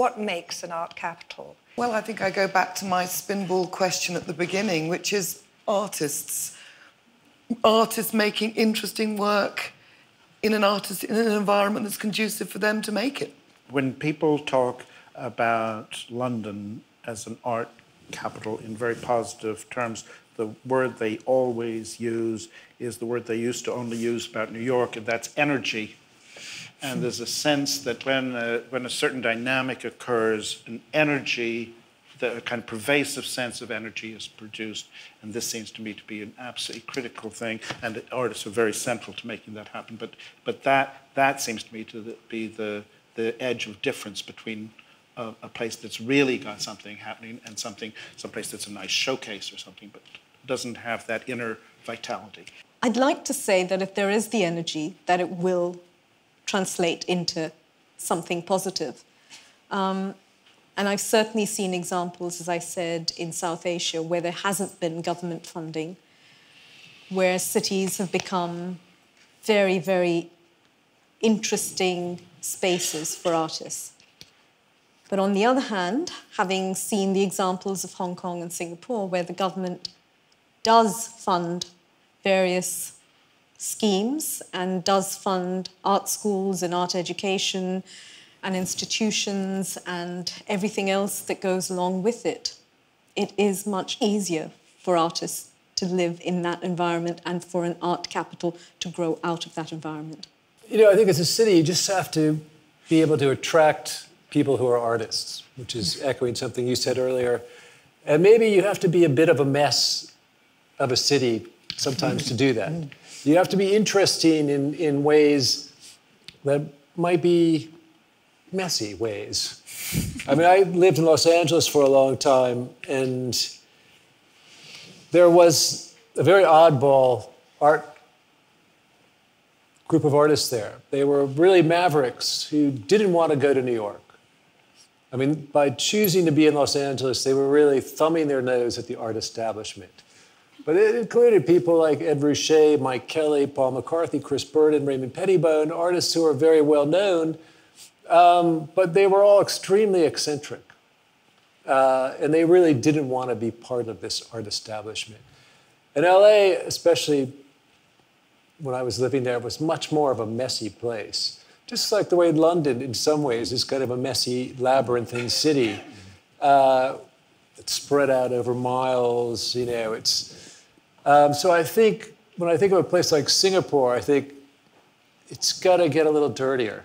What makes an art capital? Well, I think I go back to my spinball question at the beginning, which is artists. Artists making interesting work in an environment that's conducive for them to make it. When people talk about London as an art capital in very positive terms, the word they always use is the word they used to only use about New York, and that's energy. And there's a sense that when a certain dynamic occurs, an energy, a kind of pervasive sense of energy is produced. And this seems to me to be an absolutely critical thing. And artists are very central to making that happen. But that seems to me to be the edge of difference between a place that's really got something happening and someplace that's a nice showcase or something, but doesn't have that inner vitality. I'd like to say that if there is the energy, that it will translate into something positive. And I've certainly seen examples, as I said, in South Asia, where there hasn't been government funding, where cities have become very, very interesting spaces for artists. But on the other hand, having seen the examples of Hong Kong and Singapore, where the government does fund various schemes and does fund art schools and art education and institutions and everything else that goes along with it, it is much easier for artists to live in that environment and for an art capital to grow out of that environment. You know, I think as a city, you just have to be able to attract people who are artists, which is echoing something you said earlier. And maybe you have to be a bit of a mess of a city sometimes to do that. You have to be interesting in ways that might be messy ways. I mean, I lived in Los Angeles for a long time, and there was a very oddball group of artists there. They were really mavericks who didn't want to go to New York. I mean, by choosing to be in Los Angeles, they were really thumbing their nose at the art establishment. But it included people like Ed Ruscha, Mike Kelly, Paul McCarthy, Chris Burden, Raymond Pettibone, artists who are very well known, but they were all extremely eccentric. And they really didn't want to be part of this art establishment. And LA, especially when I was living there, was much more of a messy place. Just like the way London, in some ways, is kind of a messy, labyrinthine city. It's spread out over miles, you know, so I think, when I think of a place like Singapore, I think it's got to get a little dirtier.